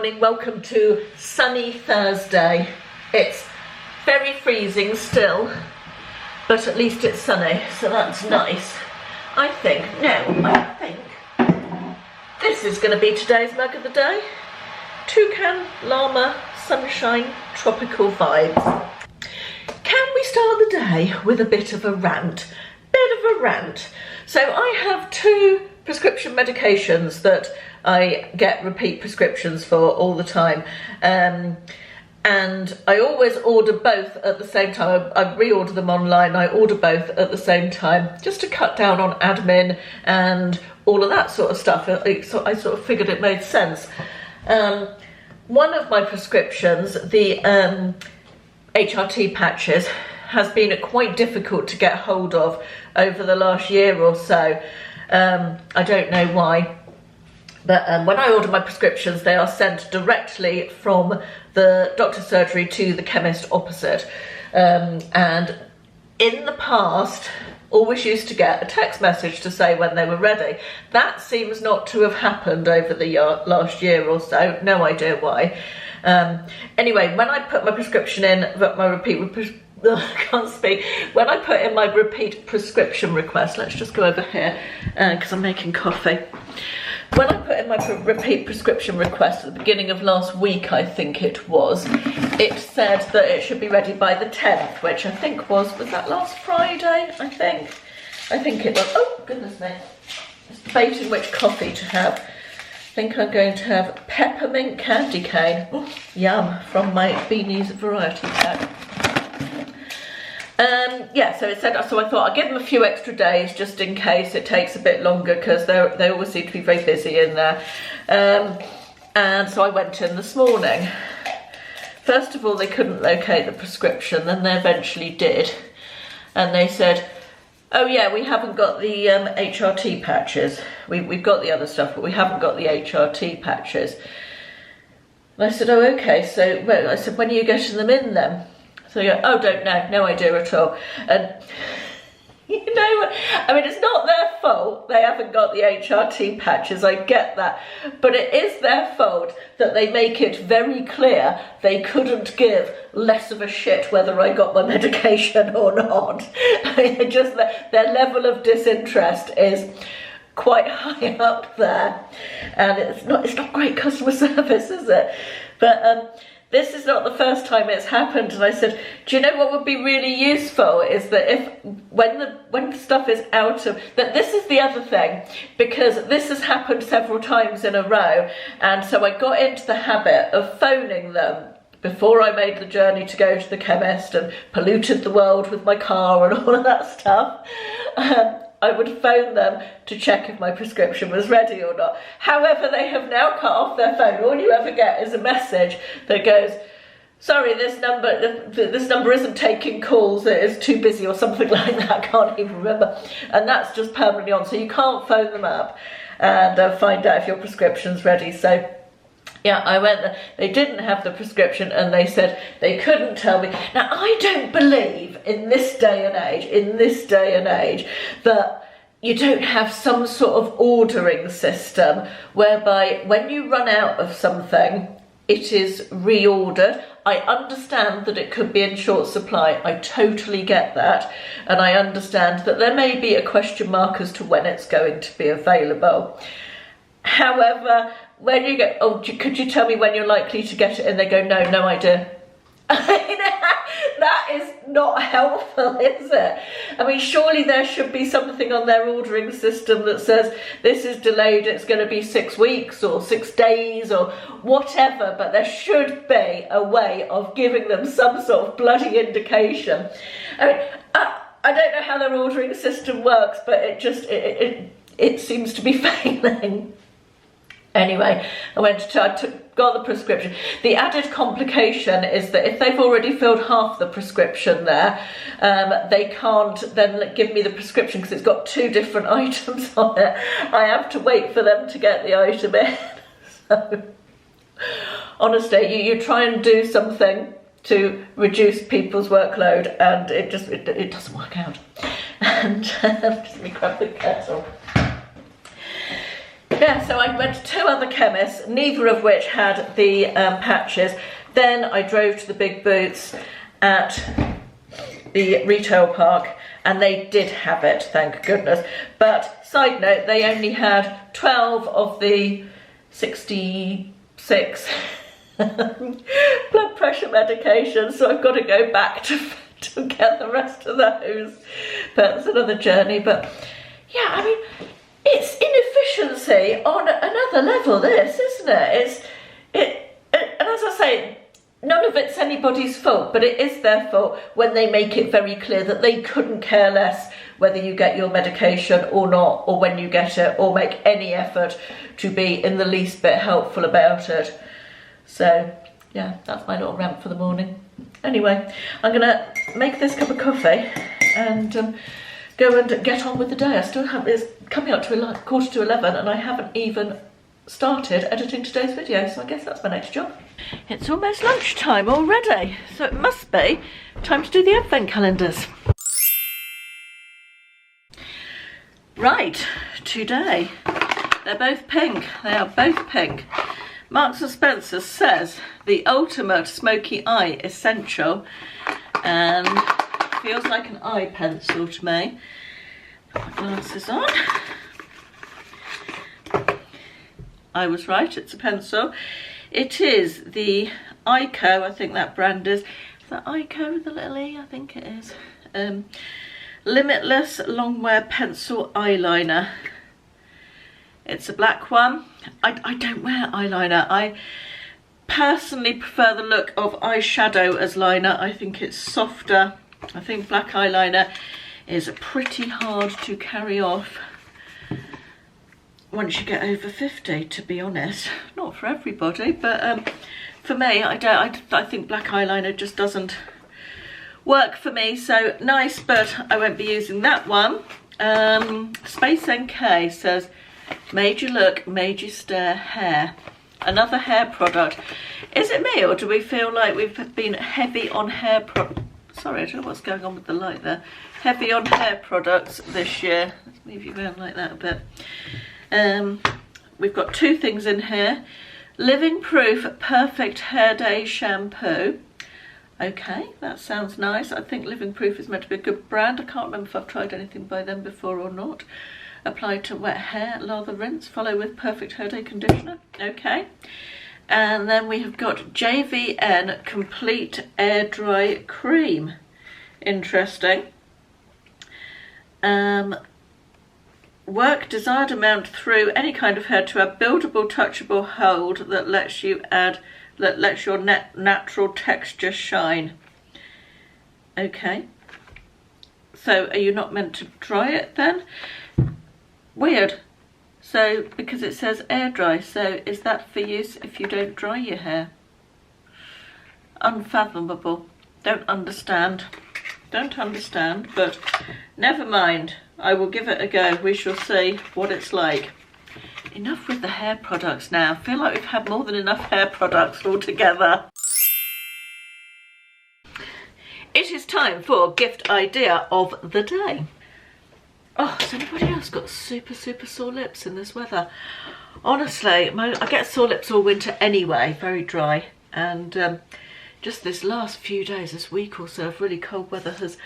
morning, welcome to sunny Thursday. It's very freezing still, but at least it's sunny, so that's nice. I think this is going to be today's mug of the day. Toucan Llama Sunshine Tropical Vibes. Can we start the day with a bit of a rant? So I have two prescription medications that I get repeat prescriptions for all the time, and I always order both at the same time. I reorder them online. I order both at the same time just to cut down on admin and all of that sort of stuff. So I sort of figured it made sense. One of my prescriptions, the HRT patches, has been quite difficult to get hold of over the last year or so. I don't know why, but when I order my prescriptions, they are sent directly from the doctor's surgery to the chemist opposite. And in the past, always used to get a text message to say when they were ready. That seems not to have happened over the last year or so. No idea why. Anyway, when I put my prescription in, I can't speak. When I put in my repeat prescription request, let's just go over here because I'm making coffee. When I put in my repeat prescription request at the beginning of last week, I think it was, it said that it should be ready by the 10th, which I think was that last Friday, I think it was. Oh, goodness me. Just debating which coffee to have. I think I'm going to have peppermint candy cane. Ooh, yum, from my Beanies variety pack. Yeah, so it said, so I thought I'd give them a few extra days just in case it takes a bit longer, because they always seem to be very busy in there. And so I went in this morning. First of all, they couldn't locate the prescription, then they eventually did. And they said, oh yeah, we haven't got the HRT patches. We've got the other stuff, but we haven't got the HRT patches. And I said, oh okay, so well, I said, when are you getting them in then? So you go, oh, don't know, no idea at all. And you know, I mean, it's not their fault they haven't got the HRT patches, I get that. But it is their fault that they make it very clear they couldn't give less of a shit whether I got my medication or not. I mean, just their level of disinterest is quite high up there. And it's not great customer service, is it? But this is not the first time it's happened, and I said, do you know what would be really useful is that when the stuff is out of, that this is the other thing, because this has happened several times in a row, and so I got into the habit of phoning them before I made the journey to go to the chemist and polluted the world with my car and all of that stuff. I would phone them to check if my prescription was ready or not. However, they have now cut off their phone. All you ever get is a message that goes, sorry, this number isn't taking calls, it is too busy, or something like that. I can't even remember. And that's just permanently on, so you can't phone them up and find out if your prescription's ready. So yeah, I went there. They didn't have the prescription, and they said they couldn't tell me. Now, I don't believe in this day and age, that you don't have some sort of ordering system whereby when you run out of something, it is reordered. I understand that it could be in short supply. I totally get that. And I understand that there may be a question mark as to when it's going to be available. However, when you go, oh, could you tell me when you're likely to get it? And they go, no idea. That is not helpful, is it? I mean, surely there should be something on their ordering system that says this is delayed, it's going to be 6 weeks or 6 days or whatever, but there should be a way of giving them some sort of bloody indication. I mean, I don't know how their ordering system works, but it seems to be failing. Anyway, I got the prescription. The added complication is that if they've already filled half the prescription there, they can't then give me the prescription because it's got 2 different items on it. I have to wait for them to get the item in. So, honestly, you try and do something to reduce people's workload, and it doesn't work out. And just let me grab the kettle. Yeah, so I went to 2 other chemists, neither of which had the patches. Then I drove to the Big Boots at the retail park, and they did have it, thank goodness. But side note, they only had 12 of the 66 blood pressure medications, so I've got to go back to get the rest of those. But it's another journey. But yeah, I mean, it's inefficiency on another level, this, isn't it? And as I say, none of it's anybody's fault, but it is their fault when they make it very clear that they couldn't care less whether you get your medication or not, or when you get it, or make any effort to be in the least bit helpful about it. So yeah, that's my little rant for the morning. Anyway, I'm gonna make this cup of coffee and go and get on with the day. I still have, it's coming up to 11:15 and I haven't even started editing today's video, so I guess that's my next job. It's almost lunchtime already, so it must be time to do the advent calendars. Right, today, they're both pink. They are both pink. Marks and Spencer says the ultimate smoky eye essential, and feels like an eye pencil to me. Put my glasses on. I was right, it's a pencil. It is the Ico, I think that brand is that Ico with the little E? I think it is. Limitless Longwear Pencil Eyeliner. It's a black one. I don't wear eyeliner. I personally prefer the look of eyeshadow as liner. I think it's softer. I think black eyeliner is pretty hard to carry off once you get over 50, to be honest. Not for everybody, but for me, I think black eyeliner just doesn't work for me. So nice, but I won't be using that one. Space NK says, made you look, made you stare hair. Another hair product. Is it me, or do we feel like we've been heavy on hair sorry, I don't know what's going on with the light there. Heavy on hair products this year. Let's move you around like that a bit. We've got 2 things in here. Living Proof Perfect Hair Day Shampoo. Okay, that sounds nice. I think Living Proof is meant to be a good brand. I can't remember if I've tried anything by them before or not. Apply to wet hair, lather, rinse, follow with Perfect Hair Day Conditioner. Okay. And then we have got JVN Complete Air Dry Cream. Interesting. Work desired amount through any kind of hair to a buildable, touchable hold that lets you let your natural texture shine. Okay. So are you not meant to dry it then? Weird. So, because it says air dry, so is that for use if you don't dry your hair? Unfathomable. Don't understand. Don't understand, but never mind. I will give it a go. We shall see what it's like. Enough with the hair products now. I feel like we've had more than enough hair products altogether. It is time for gift idea of the day. Oh, has anybody else got super sore lips in this weather? Honestly, I get sore lips all winter anyway, very dry. And just this last few days, this week or so of really cold weather has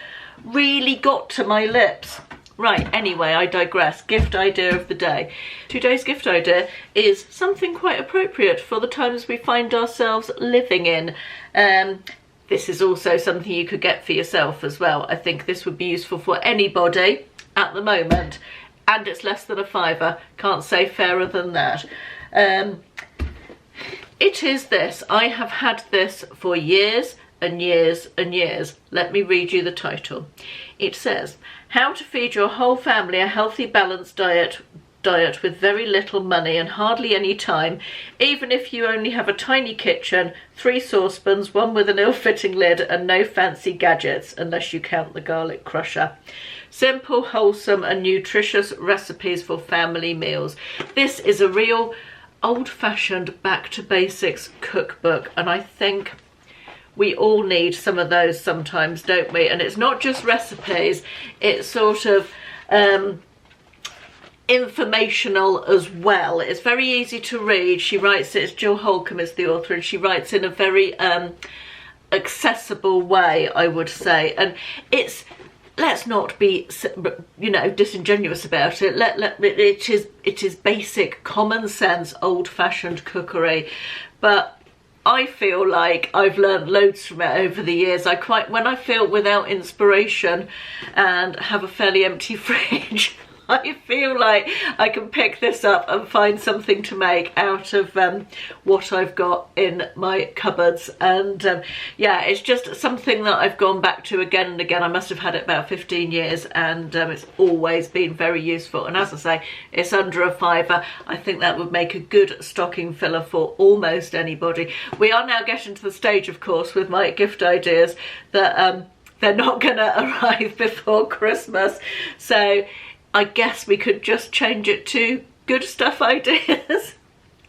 really got to my lips. Right, anyway, I digress. Gift idea of the day. Today's gift idea is something quite appropriate for the times we find ourselves living in. This is also something you could get for yourself as well. I think this would be useful for anybody at the moment, and it's less than a £5. Can't say fairer than that. It is this. I have had this for years and years and years. Let me read you the title. It says, How to Feed Your Whole Family a Healthy Balanced Diet with very little money and hardly any time, even if you only have a tiny kitchen, 3 saucepans, one with an ill-fitting lid, and no fancy gadgets, unless you count the garlic crusher. Simple, wholesome and nutritious recipes for family meals. This is a real old-fashioned back to basics cookbook, and I think we all need some of those sometimes, don't we? And it's not just recipes, it's sort of informational as well. It's very easy to read. She writes it, it's Jill Holcomb is the author, and she writes in a very accessible way, I would say. And it's, let's not be, you know, disingenuous about it. It is basic, common sense, old-fashioned cookery, but I feel like I've learned loads from it over the years. When I feel without inspiration and have a fairly empty fridge, I feel like I can pick this up and find something to make out of what I've got in my cupboards. And yeah, it's just something that I've gone back to again and again. I must have had it about 15 years, and it's always been very useful. And as I say, it's under a £5. I think that would make a good stocking filler for almost anybody. We are now getting to the stage, of course, with my gift ideas that they're not going to arrive before Christmas. So I guess we could just change it to good stuff ideas.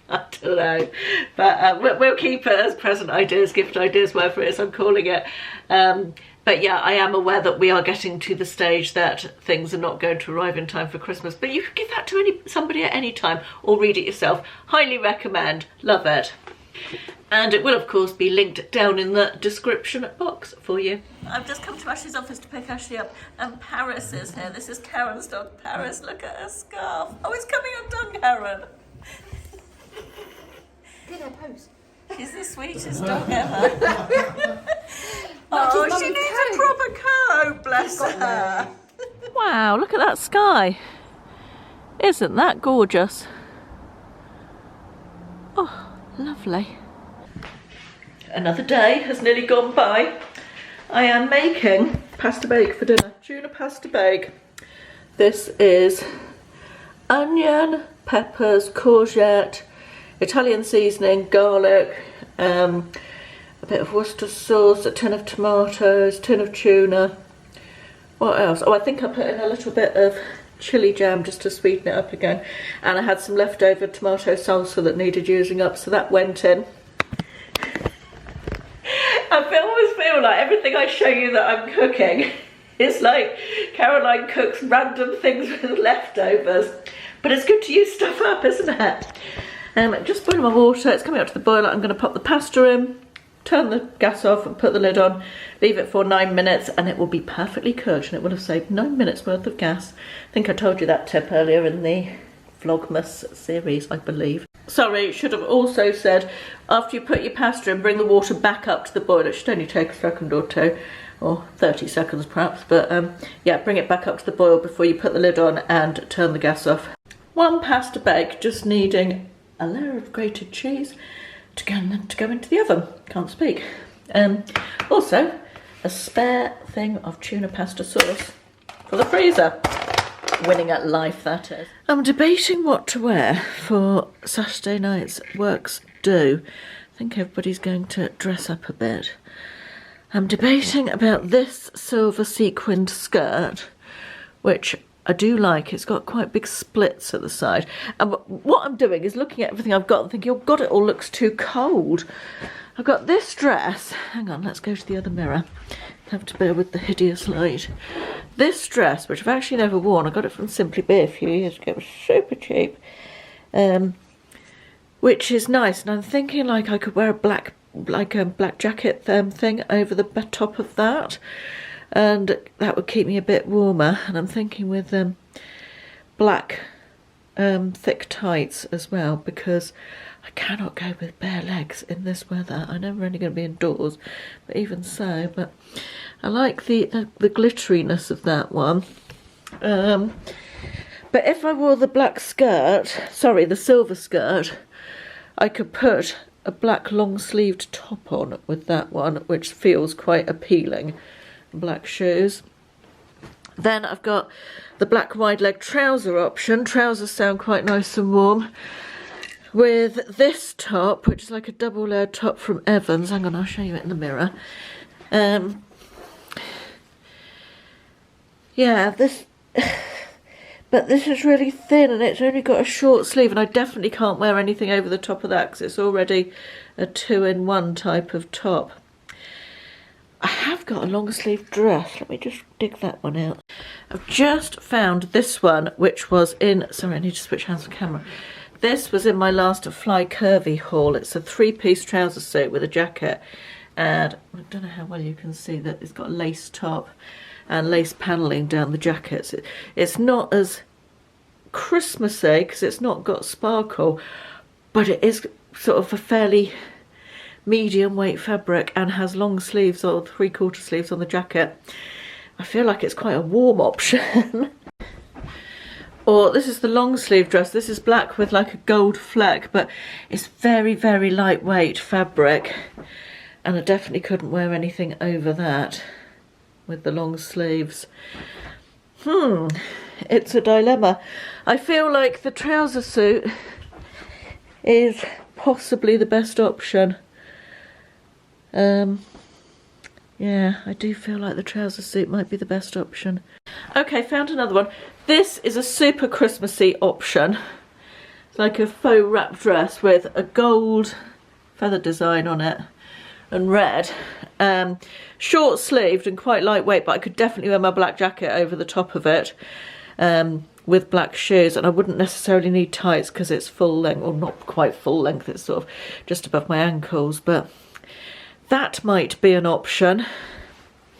I don't know, but we'll keep it as present ideas, gift ideas, whatever it is I'm calling it. But yeah, I am aware that we are getting to the stage that things are not going to arrive in time for Christmas. But you could give that to somebody at any time, or read it yourself. Highly recommend. Love it. And it will, of course, be linked down in the description box for you. I've just come to Ashley's office to pick Ashley up, and Paris is here. This is Karen's dog, Paris. Look at her scarf. Oh, it's coming undone, Karen. Look at her pose. She's the sweetest dog ever. Oh, she needs a proper coat, bless her. Wow, look at that sky. Isn't that gorgeous? Oh, lovely. Another day has nearly gone by. I am making pasta bake for dinner. Tuna pasta bake. This is onion, peppers, courgette, Italian seasoning, garlic, a bit of Worcester sauce, a tin of tomatoes, tin of tuna. What else? Oh, I think I put in a little bit of chili jam just to sweeten it up again. And I had some leftover tomato salsa that needed using up, so that went in. I always feel like everything I show you that I'm cooking is like Caroline cooks random things with leftovers. But it's good to use stuff up, isn't it? Just boiling my water, it's coming up to the boiler. I'm going to pop the pasta in, turn the gas off and put the lid on, leave it for 9 minutes, and it will be perfectly cooked, and it will have saved 9 minutes worth of gas. I think I told you that tip earlier in the Vlogmas series, I believe. Sorry, should have also said, after you put your pasta in, bring the water back up to the boil. It should only take a second or two, or 30 seconds perhaps, but yeah, bring it back up to the boil before you put the lid on and turn the gas off. One pasta bake, just needing a layer of grated cheese to go into the oven. Can't speak. Also, a spare thing of tuna pasta sauce for the freezer. Winning at life, that is. I'm debating what to wear for Saturday night's works do. I think everybody's going to dress up a bit. I'm debating about this silver sequined skirt, which I do like. It's got quite big splits at the side. And what I'm doing is looking at everything I've got and thinking, oh God, it all looks too cold. I've got this dress. Hang on, let's go to the other mirror. Have to bear with the hideous light. This dress, which I've actually never worn, I got it from Simply Be a few years ago. It was super cheap, which is nice. And I'm thinking like I could wear a black jacket thing over the top of that, and that would keep me a bit warmer. And I'm thinking with black thick tights as well, because I cannot go with bare legs in this weather. I know we're only going to be indoors, but even so. But I like the glitteriness of that one. But if I wore the black skirt, sorry, the silver skirt, I could put a black long-sleeved top on with that one, which feels quite appealing. Black shoes. Then I've got the black wide leg trouser option. Trousers sound quite nice and warm. With this top, which is like a double layered top from Evans. Hang on, I'll show you it in the mirror. Yeah, this, but this is really thin and it's only got a short sleeve, and I definitely can't wear anything over the top of that because it's already a 2-in-1 type of top. I have got a long sleeve dress. Let me just dig that one out. I've just found this one, which was in, sorry, I need to switch hands with the camera. This was in my last Fly Curvy haul. It's a 3-piece trouser suit with a jacket. And I don't know how well you can see that it's got a lace top and lace panelling down the jackets. It's not as Christmassy because it's not got sparkle, but it is sort of a fairly medium weight fabric and has long sleeves or 3/4 sleeves on the jacket. I feel like it's quite a warm option. Or this is the long sleeve dress. This is black with like a gold fleck, but it's very, very lightweight fabric. And I definitely couldn't wear anything over that with the long sleeves. It's a dilemma. I feel like the trouser suit is possibly the best option. Yeah, I do feel like the trouser suit might be the best option. Okay, found another one. This is a super Christmassy option. It's like a faux wrap dress with a gold feather design on it and red. Short sleeved and quite lightweight, but I could definitely wear my black jacket over the top of it with black shoes, and I wouldn't necessarily need tights because it's full length, or not quite full length, it's sort of just above my ankles, but that might be an option.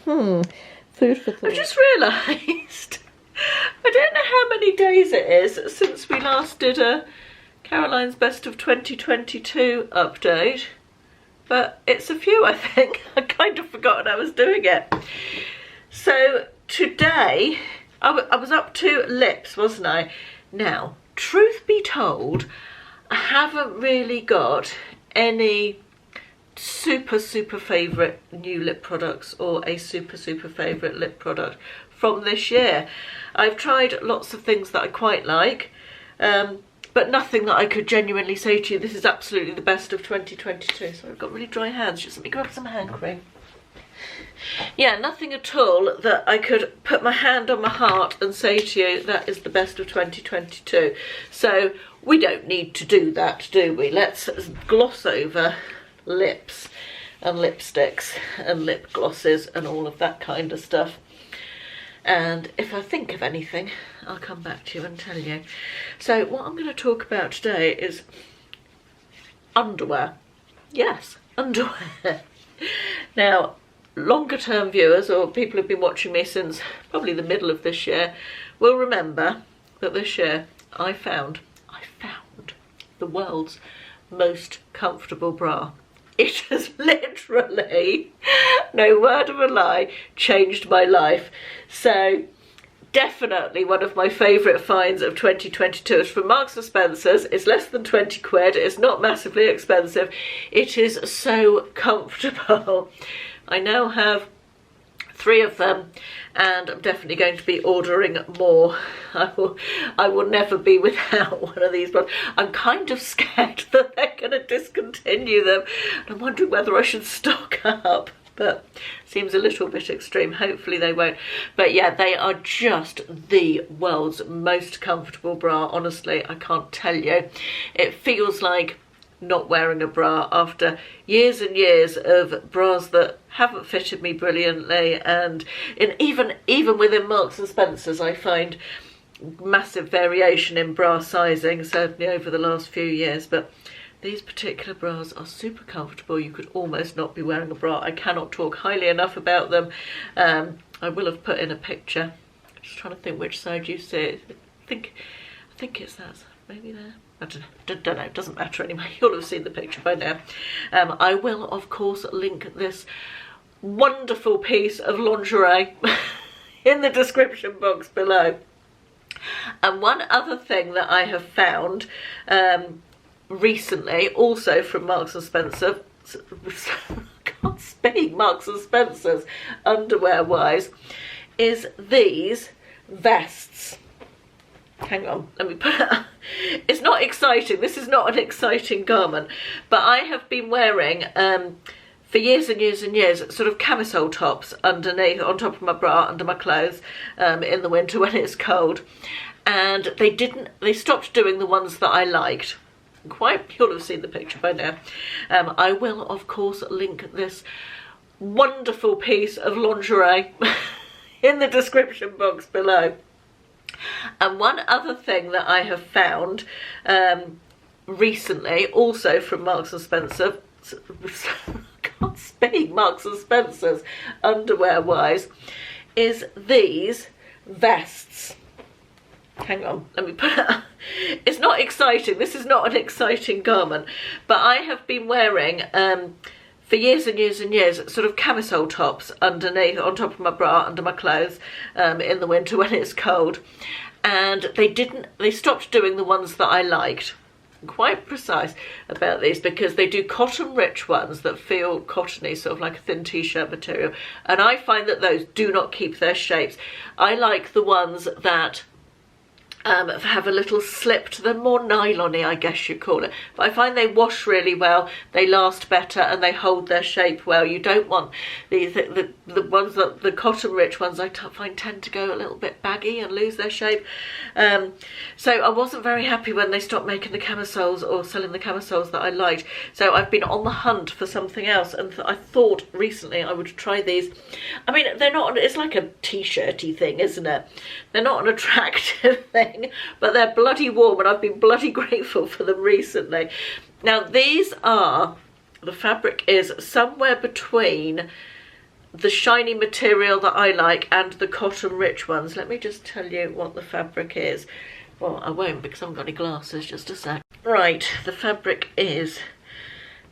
Food for thought. I just realised I don't know how many days it is since we last did a Caroline's Best of 2022 update. But it's a few, I think. I kind of forgotten I was doing it. So today, I was up to lips, wasn't I? Now, truth be told, I haven't really got any super favourite new lip products or a super favourite lip product from this year. I've tried lots of things that I quite like, but nothing that I could genuinely say to you, this is absolutely the best of 2022. So I've got really dry hands, just let me grab some hand cream. Yeah, nothing at all that I could put my hand on my heart and say to you, that is the best of 2022. So we don't need to do that, do we? Let's gloss over lips and lipsticks and lip glosses and all of that kind of stuff. And if I think of anything, I'll come back to you and tell you. So what I'm going to talk about today is underwear. Yes, underwear. Now, longer term viewers or people who've been watching me since probably the middle of this year will remember that this year I found the world's most comfortable bra. It has literally, no word of a lie, changed my life. So definitely one of my favourite finds of 2022 is from Marks and Spencer's. It's less than 20 quid. It's not massively expensive. It is so comfortable. I now have 3 of them, and I'm definitely going to be ordering more. I will never be without one of these, but I'm kind of scared that they're going to discontinue them. I'm wondering whether I should stock up, but seems a little bit extreme. Hopefully they won't. But yeah, they are just the world's most comfortable bra. Honestly, I can't tell you. It feels like not wearing a bra after years and years of bras that haven't fitted me brilliantly, and even within Marks and Spencer's I find massive variation in bra sizing, certainly over the last few years, but these particular bras are super comfortable. You could almost not be wearing a bra. I cannot talk highly enough about them. I will have put in a picture. I'm just trying to think which side you see it. I think it's that, maybe there. I don't know, it doesn't matter anyway, you'll have seen the picture by now. I will of course link this wonderful piece of lingerie in the description box below. And one other thing that I have found recently, also from Marks and Spencer, I can't speak, Marks and Spencer's underwear wise, is these vests. Hang on, let me put it up. It's not exciting, this is not an exciting garment, but I have been wearing for years and years and years sort of camisole tops underneath, on top of my bra, under my clothes in the winter when it's cold, and they stopped doing the ones that I liked. You'll have seen the picture by now. I will of course link this wonderful piece of lingerie in the description box below. And one other thing that I have found recently, also from Marks and Spencer, I can't speak, Marks and Spencer's underwear wise, is these vests. Hang on, let me put it up. It's not exciting, this is not an exciting garment, but I have been wearing for years and years and years sort of camisole tops underneath, on top of my bra, under my clothes, in the winter when it's cold. And they stopped doing the ones that I liked. I'm quite precise about these because they do cotton rich ones that feel cottony, sort of like a thin t-shirt material, and I find that those do not keep their shapes. I like the ones that have a little slip to them, more nylon-y, I guess you call it. But I find they wash really well, they last better, and they hold their shape well. You don't want the ones that the cotton-rich ones I find tend to go a little bit baggy and lose their shape. So I wasn't very happy when they stopped making the camisoles or selling the camisoles that I liked. So I've been on the hunt for something else, and I thought recently I would try these. I mean, they're not. It's like a t-shirty thing, isn't it? They're not an attractive thing, but they're bloody warm, and I've been bloody grateful for them recently. Now these are, the fabric is somewhere between the shiny material that I like and the cotton rich ones. Let me just tell you what the fabric is. Well, I won't because I haven't got any glasses, just a sec. Right, the fabric is,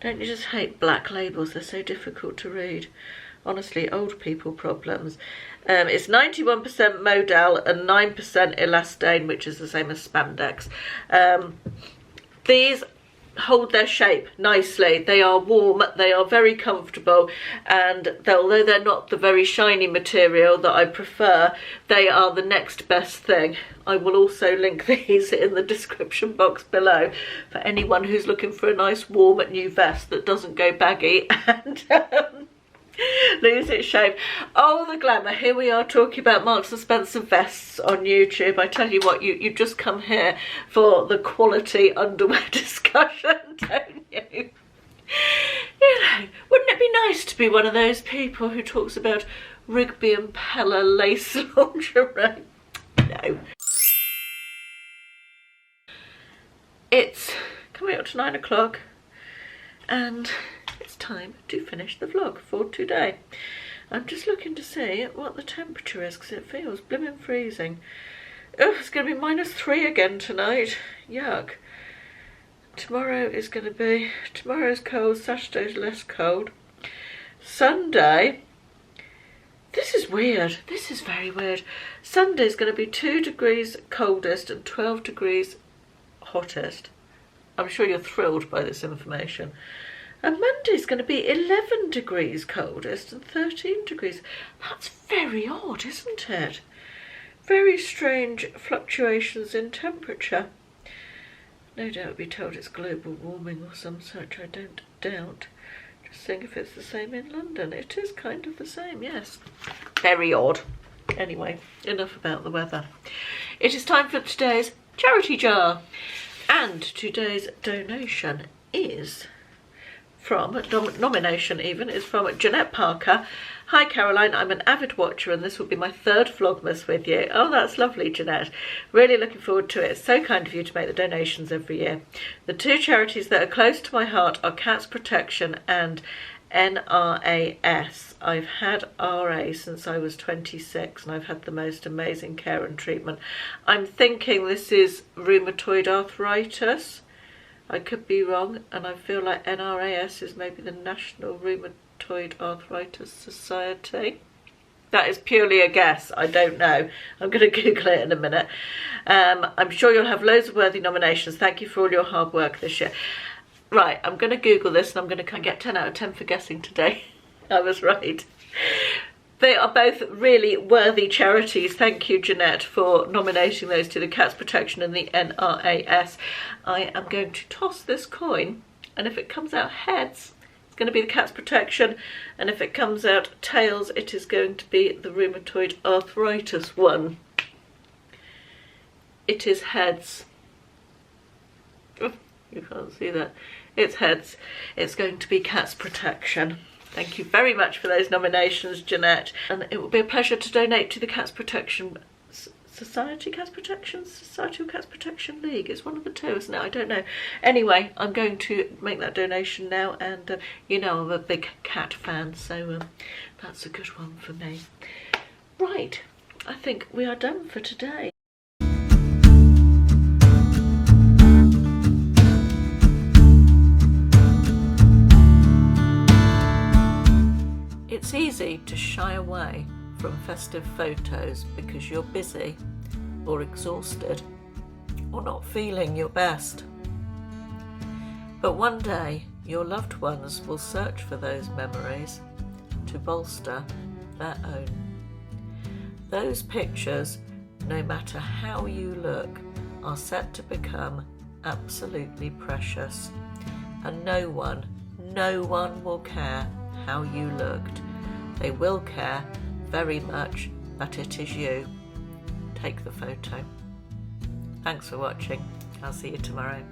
don't you just hate black labels? They're so difficult to read. Honestly, old people problems. It's 91% modal and 9% elastane, which is the same as spandex. These hold their shape nicely. They are warm, they are very comfortable, and although they're not the very shiny material that I prefer, they are the next best thing. I will also link these in the description box below for anyone who's looking for a nice warm new vest that doesn't go baggy and lose its shape. Oh, the glamour. Here we are talking about Marks and Spencer vests on YouTube. I tell you what, you've just come here for the quality underwear discussion, don't you? You know, wouldn't it be nice to be one of those people who talks about Rigby and Pella lace lingerie? No. It's coming up to 9 o'clock and it's time to finish the vlog for today. I'm just looking to see what the temperature is because it feels blimmin' freezing. Oh, it's going to be -3 again tonight. Yuck. Tomorrow's cold, Saturday's less cold. Sunday, this is weird, this is very weird. Sunday's going to be 2 degrees coldest and 12 degrees hottest. I'm sure you're thrilled by this information. And Monday's going to be 11 degrees coldest and 13 degrees. That's very odd, isn't it? Very strange fluctuations in temperature. No doubt we'll be told it's global warming or some such, I don't doubt. Just seeing if it's the same in London. It is kind of the same, yes. Very odd. Anyway, enough about the weather. It is time for today's charity jar. And today's donation is from, nomination even, is from Jeanette Parker. Hi Caroline, I'm an avid watcher and this will be my 3rd Vlogmas with you. Oh, that's lovely, Jeanette. Really looking forward to it. It's so kind of you to make the donations every year. The 2 charities that are close to my heart are Cats Protection and NRAS. I've had RA since I was 26 and I've had the most amazing care and treatment. I'm thinking this is rheumatoid arthritis. I could be wrong, and I feel like NRAS is maybe the National Rheumatoid Arthritis Society. That is purely a guess, I don't know. I'm going to Google it in a minute. I'm sure you'll have loads of worthy nominations. Thank you for all your hard work this year. Right, I'm going to Google this and I'm going to get 10 out of 10 for guessing today. I was right. They are both really worthy charities. Thank you, Jeanette, for nominating those to the Cats Protection and the NRAS. I am going to toss this coin, and if it comes out heads, it's going to be the Cats Protection, and if it comes out tails, it is going to be the rheumatoid arthritis one. It is heads. Oh, you can't see that. It's heads. It's going to be Cats Protection. Thank you very much for those nominations, Jeanette. And it will be a pleasure to donate to the Cats Protection Society of Cats Protection League. It's one of the two, isn't it? I don't know. Anyway, I'm going to make that donation now, and you know I'm a big cat fan, so that's a good one for me. Right, I think we are done for today. It's easy to shy away from festive photos because you're busy or exhausted or not feeling your best. But one day your loved ones will search for those memories to bolster their own. Those pictures, no matter how you look, are set to become absolutely precious, and no one will care how you looked. They will care very much that it is you. Take the photo. Thanks for watching. I'll see you tomorrow.